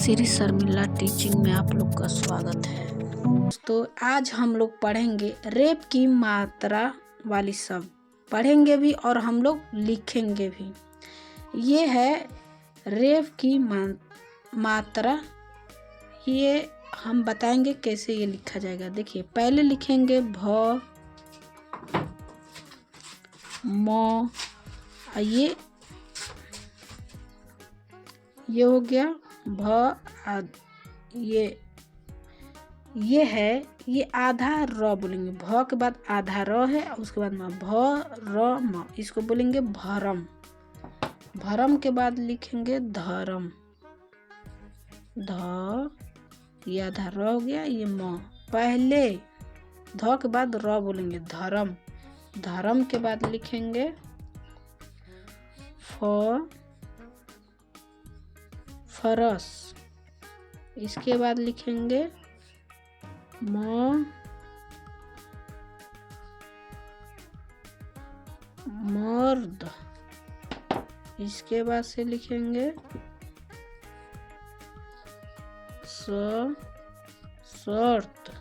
Shri Sharmila teaching में आप लोग का स्वागत है। दोस्तों आज हम लोग पढ़ेंगे रेप की मात्रा वाली शब्द पढ़ेंगे भी और हम लोग लिखेंगे भी। ये है रेप की मात्रा, ये हम बताएंगे कैसे ये लिखा जाएगा। देखिए पहले लिखेंगे भ म, ये हो गया भ। ये है, ये आधा र बोलेंगे। भ के बाद आधा र है, उसके बाद म भ र म, इसको बोलेंगे भरम। भरम के बाद लिखेंगे धर्म। ध, ये आधा र हो गया, ये म। पहले ध के बाद र बोलेंगे धर्म। धर्म के बाद लिखेंगे फरस। इसके बाद लिखेंगे मर्द। इसके बाद से लिखेंगे शर्त।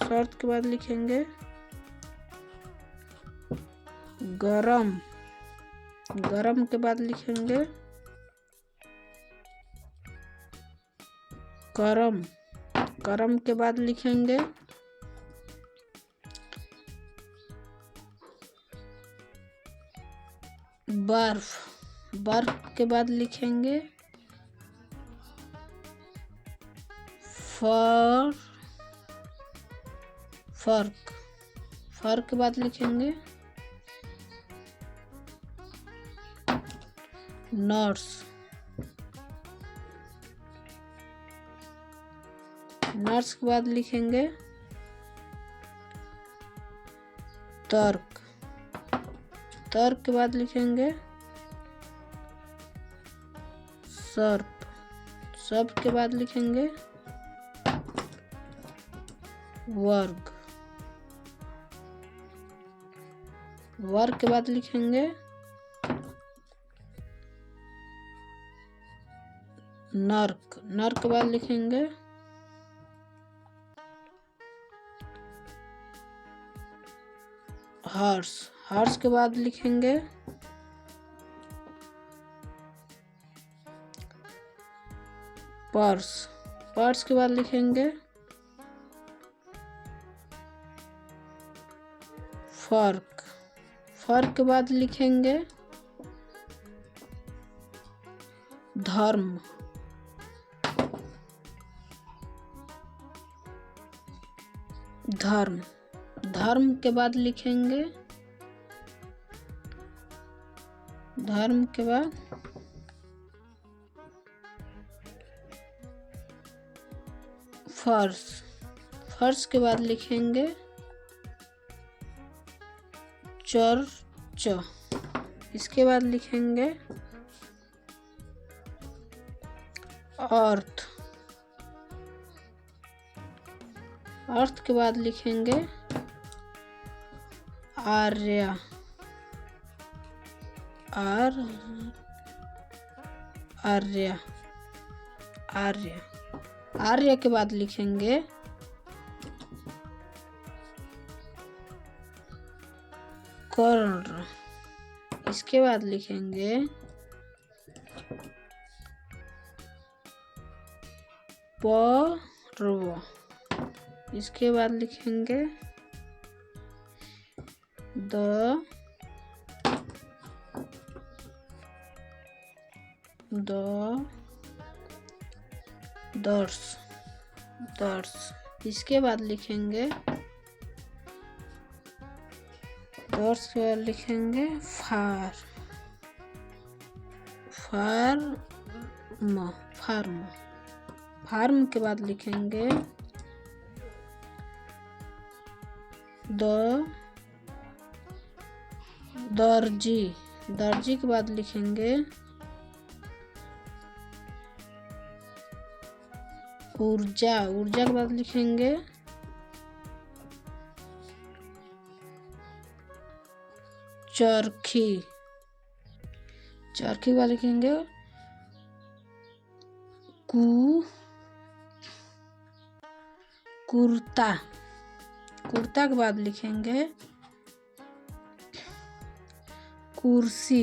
शर्त के बाद लिखेंगे गरम। गरम के बाद लिखेंगे करम। करम के बाद लिखेंगे बर्फ। बर्फ के बाद लिखेंगे फर्क। फर्क के बाद लिखेंगे नर्स। नर्स के बाद लिखेंगे तर्क। तर्क के बाद लिखेंगे सर्प। सर्प के बाद लिखेंगे वर्ग। वर्ग के बाद लिखेंगे नर्क। नर्क के बाद लिखेंगे हर्ष। हर्ष के बाद लिखेंगे पर्स। पर्स के बाद लिखेंगे फर्क। फर्क के बाद लिखेंगे धर्म। धर्म। धर्म के बाद लिखेंगे धर्म के बाद फर्श। फर्श के बाद लिखेंगे चर्च। इसके बाद लिखेंगे अर्थ। अर्थ के बाद लिखेंगे आर्य। आर्य। आर्य। आर्य के बाद लिखेंगे कर्ण। इसके बाद लिखेंगे पर्व। इसके बाद लिखेंगे दर्श। इसके बाद लिखेंगे दर्श के बाद लिखेंगे फार्म के बाद लिखेंगे दर्जी। दर्जी के बाद लिखेंगे ऊर्जा। ऊर्जा के बाद लिखेंगे चरखी। चरखी के बाद लिखेंगे कुर्ता, कुर्ता के बाद लिखेंगे कुर्सी,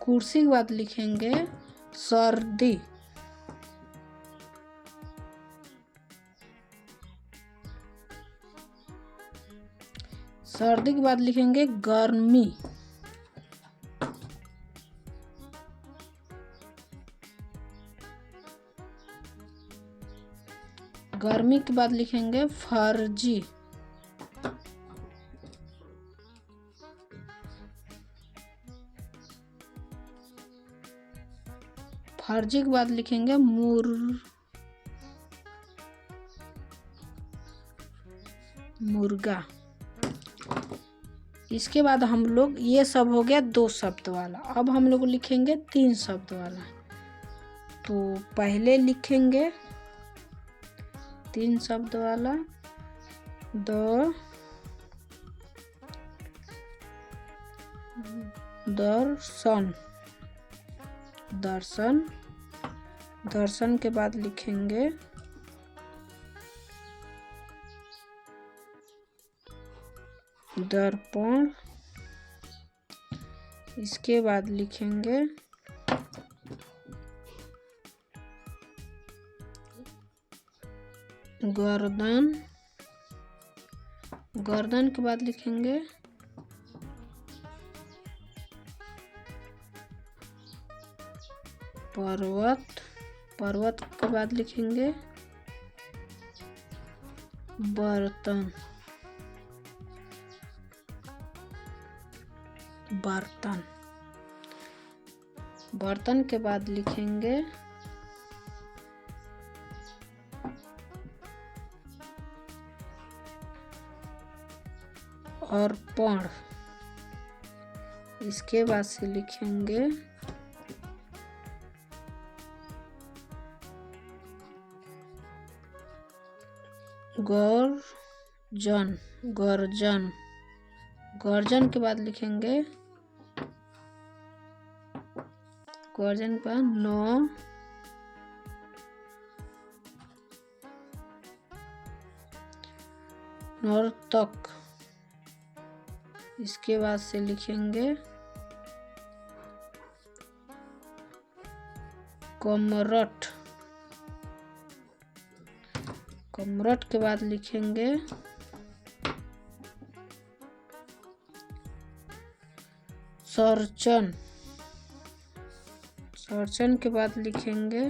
कुर्सी के बाद लिखेंगे सर्दी, सर्दी के बाद लिखेंगे गर्मी, गर्मी के बाद लिखेंगे फर्जी, फर्जी के बाद लिखेंगे मुर्गा। इसके बाद हम लोग, ये सब हो गया 2 शब्द वाला। अब हम लोग लिखेंगे 3 शब्द वाला। तो पहले लिखेंगे 3 शब्द वाला दर्शन, दर्शन, दर्शन के बाद लिखेंगे दर्पण, इसके बाद लिखेंगे गर्दन, गर्दन के बाद लिखेंगे पर्वत, पर्वत के बाद लिखेंगे बर्तन, बर्तन, बर्तन के बाद लिखेंगे अर्पण, इसके बाद से लिखेंगे गर्जन, गर्जन, गर्जन के बाद लिखेंगे, गर्जन के बाद नर्तक, इसके बाद से लिखेंगे कमरट, कमरट के बाद लिखेंगे सर्चन, सर्चन के बाद लिखेंगे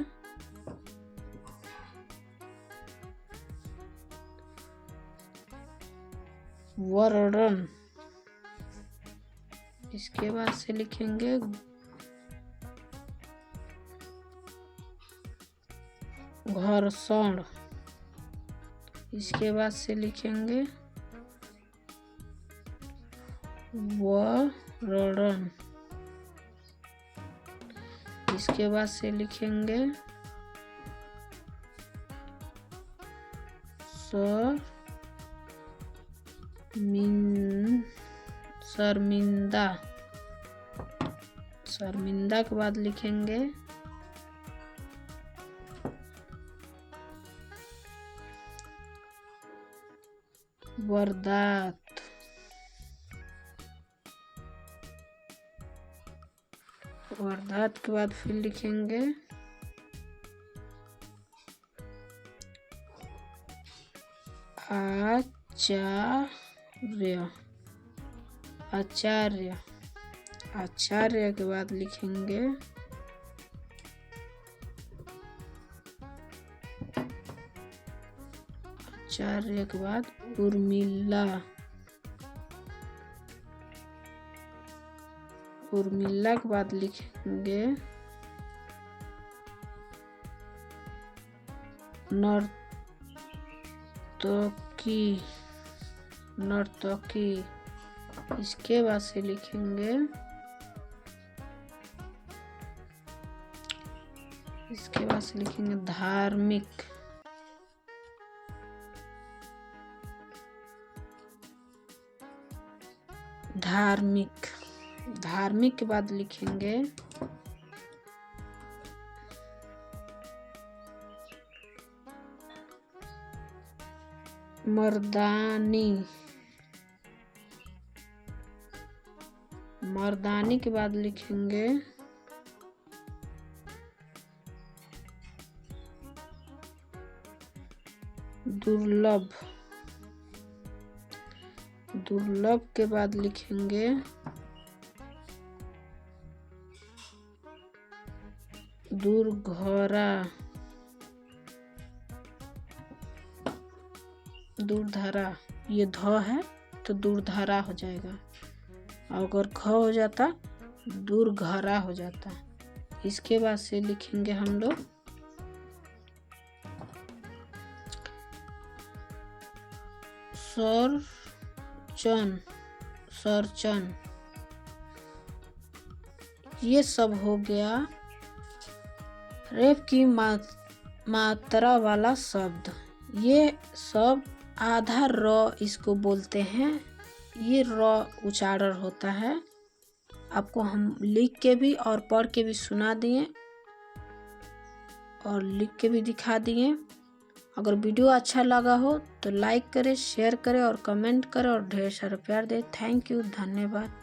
वर्णन, इसके बाद से लिखेंगे घर्षण, इसके बाद से लिखेंगे वर्णन, इसके बाद से लिखेंगे शर्मिंदा, शर्मिंदा के बाद लिखेंगे वारदात, वारदात के बाद फिर लिखेंगे आचार्य, आचार्य, आचार्य के बाद लिखेंगे आचार्य के बाद उर्मिला, उर्मिला के बाद लिखेंगे नर्तकी, नर्तकी, इसके बाद से लिखेंगे धार्मिक, धार्मिक, धार्मिक के बाद लिखेंगे मर्दानी। मर्दानी के बाद लिखेंगे दुर्लभ। दुर्लभ के बाद लिखेंगे दुर्घरा। दुर्धरा, ये ध है तो दुर्धरा हो जाएगा, अगर ख हो जाता दुर्घरा हो जाता। इसके बाद से लिखेंगे हम लोग सरचन। सरचन, ये सब हो गया रेप की मात्रा वाला शब्द। ये सब आधा र इसको बोलते हैं, ये र उच्चारण होता है। आपको हम लिख के भी और पढ़ के भी सुना दिए और लिख के भी दिखा दिए। अगर वीडियो अच्छा लगा हो तो लाइक करें, शेयर करें और कमेंट करें और ढेर सारा प्यार दें। थैंक यू, धन्यवाद।